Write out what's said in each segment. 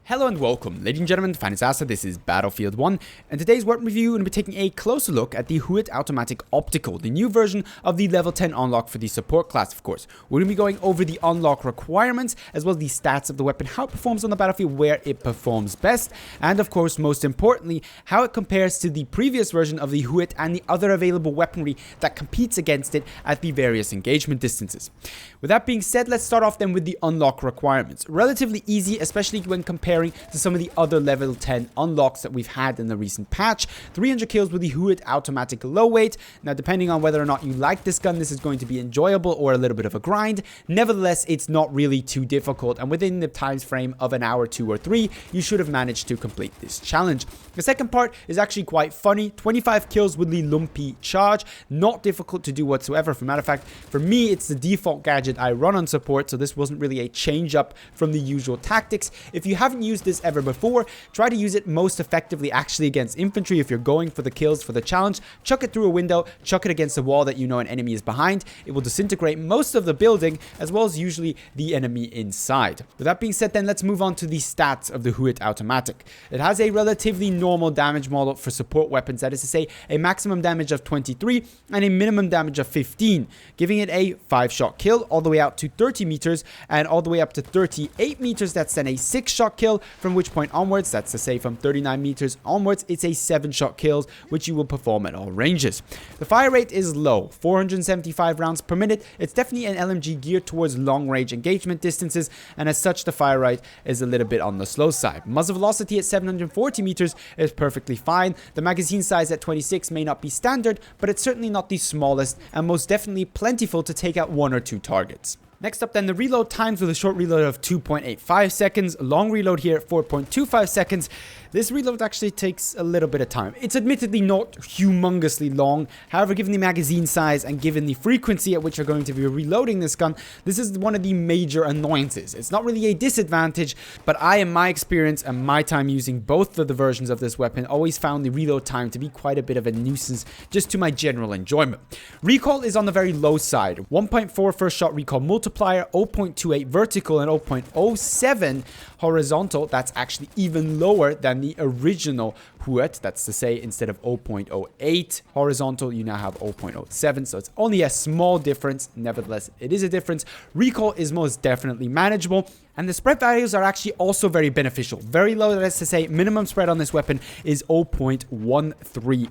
Hello and welcome, ladies and gentlemen, Fantasasa. This is Battlefield 1, and today's weapon review, we're going to be taking a closer look at the Huot Automatic Optical, the new version of the level 10 unlock for the support class, of course. We're going to be going over the unlock requirements, as well as the stats of the weapon, how it performs on the battlefield, where it performs best, and of course, most importantly, how it compares to the previous version of the Huot and the other available weaponry that competes against it at the various engagement distances. With that being said, let's start off then with the unlock requirements. Relatively easy, especially when comparing to some of the other level 10 unlocks that we've had in the recent patch. 300 kills with the Huot Automatic Low Weight. Now, depending on whether or not you like this gun, this is going to be enjoyable or a little bit of a grind. Nevertheless, it's not really too difficult, and within the time frame of an hour, 2 or 3, you should have managed to complete this challenge. The second part is actually quite funny. 25 kills with the Lumpy Charge. Not difficult to do whatsoever. As a matter of fact, for me, it's the default gadget I run on support, so this wasn't really a change up from the usual tactics. If you haven't used this ever before, try to use it most effectively actually against infantry. If you're going for the kills for the challenge, chuck it through a window, chuck it against a wall that you know an enemy is behind. It will disintegrate most of the building, as well as usually the enemy inside. With that being said, then let's move on to the stats of the Huot Automatic. It has a relatively normal damage model for support weapons, that is to say a maximum damage of 23 and a minimum damage of 15, giving it a 5-shot kill all the way out to 30 meters, and all the way up to 38 meters, that's then a 6-shot kill, from which point onwards, that's to say from 39 meters onwards, it's a 7-shot kill, which you will perform at all ranges. The fire rate is low, 475 rounds per minute. It's definitely an LMG geared towards long range engagement distances, and as such the fire rate is a little bit on the slow side. Muzzle velocity at 740 meters is perfectly fine. The magazine size at 26 may not be standard, but it's certainly not the smallest, and most definitely plentiful to take out 1 or 2 targets. Next up then, the reload times with a short reload of 2.85 seconds, long reload here at 4.25 seconds. This reload actually takes a little bit of time. It's admittedly not humongously long. However, given the magazine size and given the frequency at which you're going to be reloading this gun, this is one of the major annoyances. It's not really a disadvantage, but I, in my experience and my time using both of the versions of this weapon, always found the reload time to be quite a bit of a nuisance just to my general enjoyment. Recoil is on the very low side. 1.4 first shot recoil multiplier, 0.28 vertical, and 0.07 horizontal. That's actually even lower than the original Huot. That's to say, instead of 0.08 horizontal, you now have 0.07, so it's only a small difference. Nevertheless, it is a difference. Recoil is most definitely manageable, and the spread values are actually also very beneficial. Very low, that's to say, minimum spread on this weapon is 0.135.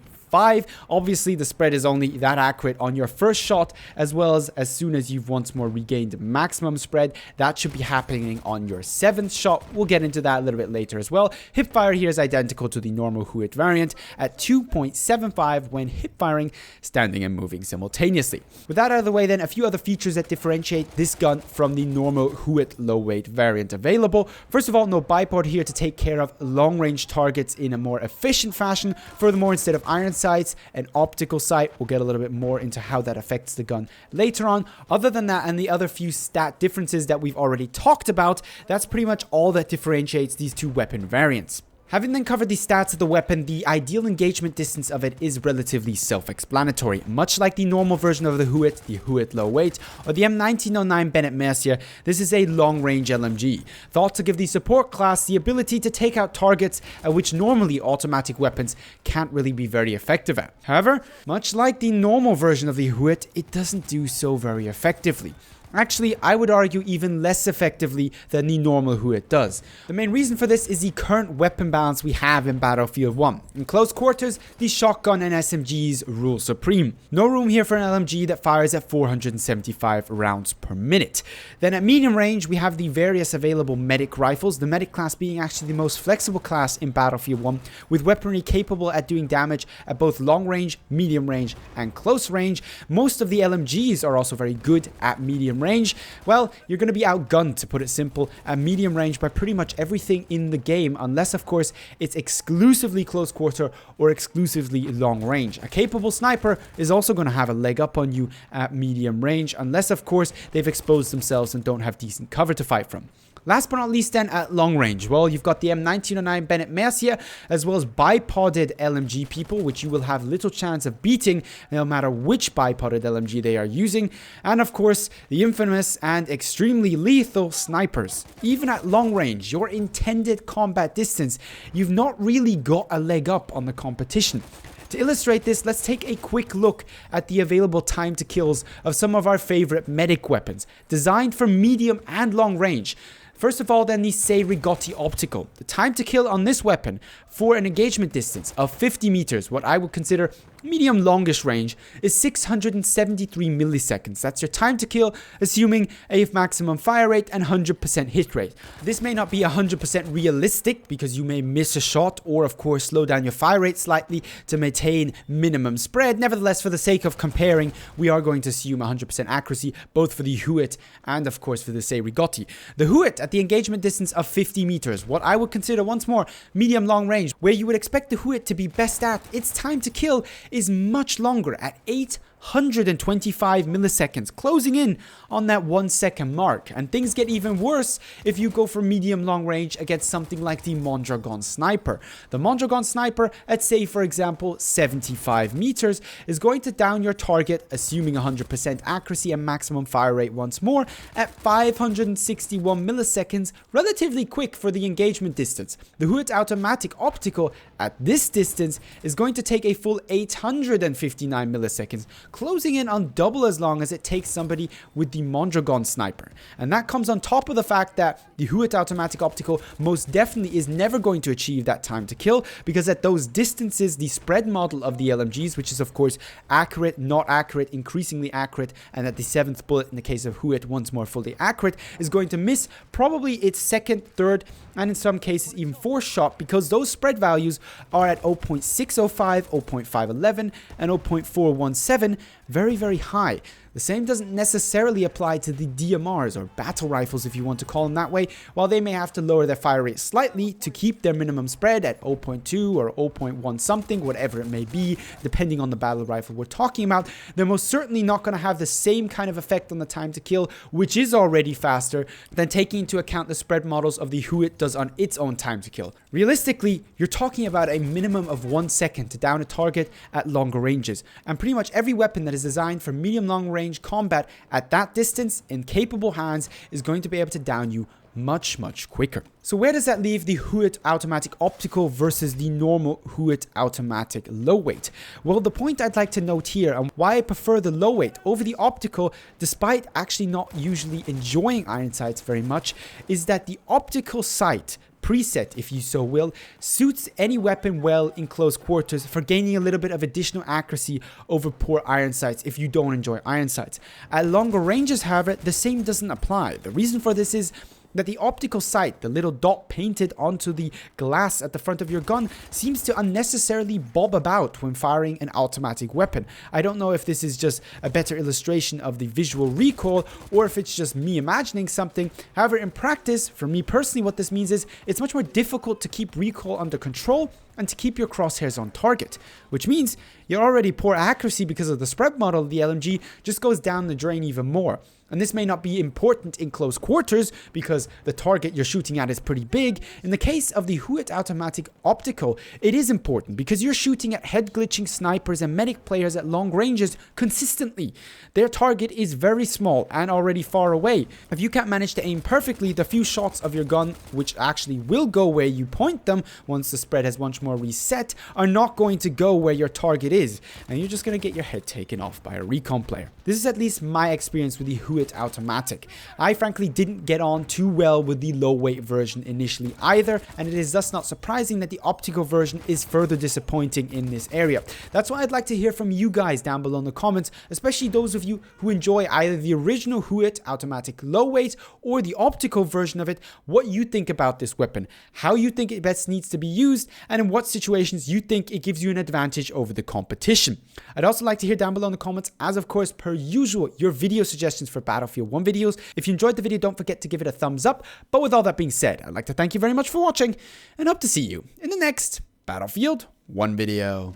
Obviously, the spread is only that accurate on your first shot, as well as soon as you've once more regained maximum spread. That should be happening on your 7th shot. We'll get into that a little bit later as well. Hipfire here is identical to the normal Huot variant at 2.75 when hipfiring, standing and moving simultaneously. With that out of the way then, a few other features that differentiate this gun from the normal Huot low weight variant available. First of all, no bipod here to take care of long range targets in a more efficient fashion. Furthermore, instead of iron sights, an optical sight. We'll get a little bit more into how that affects the gun later on. Other than that, and the other few stat differences that we've already talked about, that's pretty much all that differentiates these two weapon variants. Having then covered the stats of the weapon, the ideal engagement distance of it is relatively self-explanatory. Much like the normal version of the Huot low weight, or the M1909 Bennett Mercier, this is a long-range LMG, thought to give the support class the ability to take out targets at which normally automatic weapons can't really be very effective at. However, much like the normal version of the Huot, it doesn't do so very effectively. Actually, I would argue even less effectively than the normal Huot does. The main reason for this is the current weapon balance we have in Battlefield 1. In close quarters, the shotgun and SMGs rule supreme. No room here for an LMG that fires at 475 rounds per minute. Then at medium range, we have the various available medic rifles, the medic class being actually the most flexible class in Battlefield 1, with weaponry capable at doing damage at both long range, medium range, and close range. Most of the LMGs are also very good at medium range. Well, you're going to be outgunned, to put it simple, at medium range by pretty much everything in the game, unless of course it's exclusively close quarter or exclusively long range. A capable sniper is also going to have a leg up on you at medium range, unless of course they've exposed themselves and don't have decent cover to fight from. Last but not least then, at long range, well, you've got the M1909 Bennett Mercier, as well as bipodded LMG people, which you will have little chance of beating, no matter which bipodded LMG they are using. And of course, the infamous and extremely lethal snipers. Even at long range, your intended combat distance, you've not really got a leg up on the competition. To illustrate this, let's take a quick look at the available time to kills of some of our favorite medic weapons, designed for medium and long range. First of all, then, the Rigotti Optical. The time to kill on this weapon for an engagement distance of 50 meters, what I would consider medium longish range, is 673 milliseconds. That's your time to kill, assuming a maximum fire rate and 100% hit rate. This may not be 100% realistic because you may miss a shot or of course slow down your fire rate slightly to maintain minimum spread. Nevertheless, for the sake of comparing, we are going to assume 100% accuracy both for the Huot and of course for the Rigotti. The Huot at the engagement distance of 50 meters, what I would consider once more medium long range, where you would expect the Huot to be best at, its time to kill is much longer at 825 milliseconds, closing in on that 1 second mark. And things get even worse if you go for medium long range against something like the Mondragon Sniper. The Mondragon Sniper at, say, for example, 75 meters is going to down your target, assuming 100% accuracy and maximum fire rate once more, at 561 milliseconds, relatively quick for the engagement distance. The Huot Automatic Optical at this distance is going to take a full 859 milliseconds, closing in on double as long as it takes somebody with the Mondragon Sniper. And that comes on top of the fact that the Huot Automatic Optical most definitely is never going to achieve that time to kill, because at those distances, the spread model of the LMGs, which is of course accurate, not accurate, increasingly accurate, and at the 7th bullet in the case of Huot, once more fully accurate, is going to miss probably its second, third, and in some cases even fourth shot, because those spread values are at 0.605, 0.511, and 0.417, very, very high. The same doesn't necessarily apply to the DMRs, or battle rifles if you want to call them that way. While they may have to lower their fire rate slightly to keep their minimum spread at 0.2 or 0.1 something, whatever it may be, depending on the battle rifle we're talking about, they're most certainly not going to have the same kind of effect on the time to kill, which is already faster than taking into account the spread models of the Huot does on its own time to kill. Realistically, you're talking about a minimum of 1 second to down a target at longer ranges, and pretty much every weapon that is designed for medium-long range combat at that distance in capable hands is going to be able to down you much quicker. So where does that leave the Huot Automatic Optical versus the normal Huot Automatic Low Weight? Well, the point I'd like to note here, and why I prefer the low weight over the optical, despite actually not usually enjoying iron sights very much, is that the optical sight preset, if you so will, suits any weapon well in close quarters for gaining a little bit of additional accuracy over poor iron sights if you don't enjoy iron sights. At longer ranges, however, the same doesn't apply. The reason for this is that the optical sight, the little dot painted onto the glass at the front of your gun, seems to unnecessarily bob about when firing an automatic weapon. I don't know if this is just a better illustration of the visual recoil or if it's just me imagining something. However, in practice, for me personally, what this means is it's much more difficult to keep recoil under control and to keep your crosshairs on target, which means your already poor accuracy because of the spread model of the LMG just goes down the drain even more. And this may not be important in close quarters because the target you're shooting at is pretty big. In the case of the Huot Automatic Optical, it is important because you're shooting at head glitching snipers and medic players at long ranges consistently. Their target is very small and already far away. If you can't manage to aim perfectly, the few shots of your gun, which actually will go where you point them once the spread has once more reset, are not going to go where your target is, and you're just going to get your head taken off by a recon player. This is at least my experience with the Huot Automatic. I frankly didn't get on too well with the low weight version initially either, and it is thus not surprising that the optical version is further disappointing in this area. That's why I'd like to hear from you guys down below in the comments, especially those of you who enjoy either the original Huot Automatic Low Weight or the optical version of it, what you think about this weapon, how you think it best needs to be used, and in what situations you think it gives you an advantage over the competition. I'd also like to hear down below in the comments, as of course per usual, your video suggestions for Battlefield 1 videos. If you enjoyed the video, don't forget to give it a thumbs up. But with all that being said, I'd like to thank you very much for watching and hope to see you in the next Battlefield 1 video.